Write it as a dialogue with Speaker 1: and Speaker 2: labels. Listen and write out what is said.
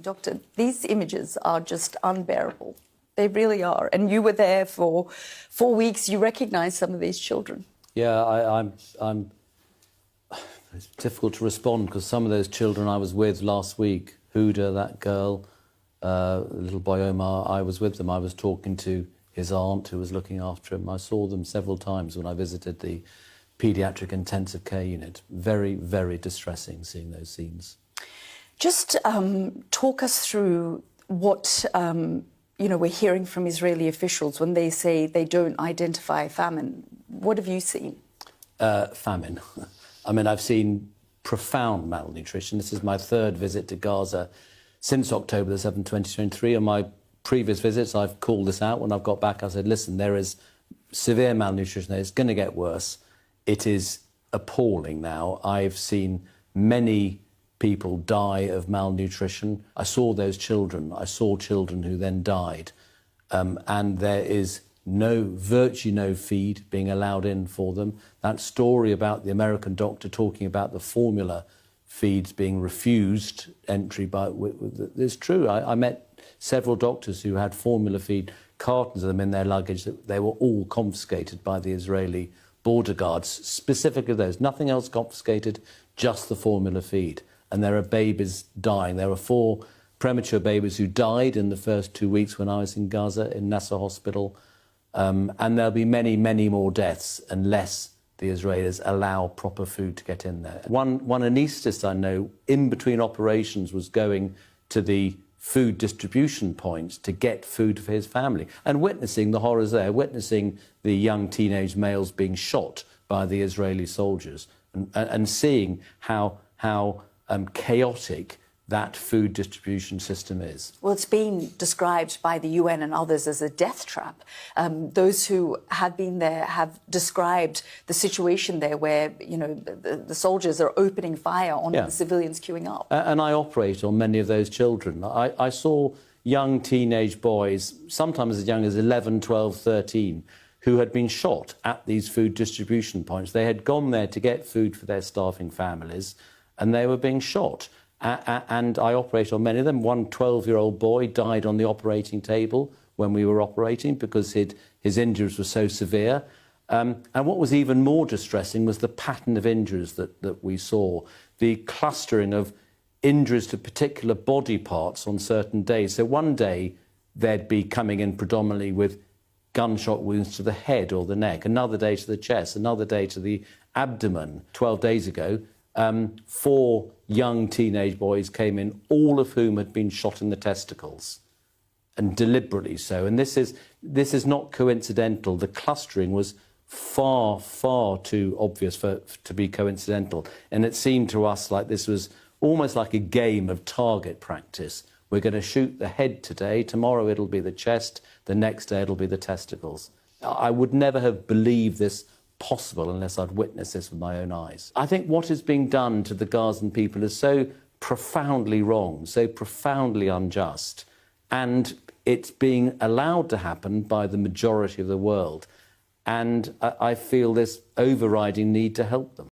Speaker 1: Doctor, these images are just unbearable. They really are. And you were there for 4 weeks. You recognise some of these children.
Speaker 2: Yeah, I'm. It's difficult to respond because some of those children I was with last week, Huda, that girl, little boy Omar, I was with them. I was talking to his aunt who was looking after him. I saw them several times when I visited the paediatric intensive care unit. Very, very distressing seeing those scenes.
Speaker 1: Just talk us through what we're hearing from Israeli officials when they say they don't identify famine. What have you seen?
Speaker 2: Famine. I mean, I've seen profound malnutrition. This is my third visit to Gaza since October the 7th, 2023. On my previous visits, I've called this out. When I've got back, I said, listen, there is severe malnutrition there. It's going to get worse. It is appalling now. I've seen many people die of malnutrition. I saw those children. I saw children who then died. And there is virtually no feed being allowed in for them. That story about the American doctor talking about the formula feeds being refused entry is true. I met several doctors who had formula feed cartons of them in their luggage. They were all confiscated by the Israeli border guards, specifically those. Nothing else confiscated, just the formula feed. And there are babies dying. There were 4 premature babies who died in the first 2 weeks when I was in Gaza, in Nasser Hospital. And there'll be many, many more deaths unless the Israelis allow proper food to get in there. One anaesthetist I know, in between operations, was going to the food distribution points to get food for his family and witnessing the horrors there, witnessing the young teenage males being shot by the Israeli soldiers and seeing how chaotic that food distribution system is.
Speaker 1: Well, it's been described by the UN and others as a death trap. Those who have been there have described the situation there where, the soldiers are opening fire on the civilians queuing up.
Speaker 2: And I operate on many of those children. I saw young teenage boys, sometimes as young as 11, 12, 13, who had been shot at these food distribution points. They had gone there to get food for their starving families, and they were being shot. And I operate on many of them. One 12-year-old boy died on the operating table when we were operating because his injuries were so severe. And what was even more distressing was the pattern of injuries that we saw, the clustering of injuries to particular body parts on certain days. So one day they'd be coming in predominantly with gunshot wounds to the head or the neck, another day to the chest, another day to the abdomen. 12 days ago, 4 young teenage boys came in, all of whom had been shot in the testicles, and deliberately so. And this is not coincidental. The clustering was far, far too obvious to be coincidental. And it seemed to us like this was almost like a game of target practice. We're going to shoot the head today, tomorrow it'll be the chest, the next day it'll be the testicles. I would never have believed this possible unless I'd witnessed this with my own eyes. I think what is being done to the Gazan people is so profoundly wrong, so profoundly unjust, and it's being allowed to happen by the majority of the world. And I feel this overriding need to help them.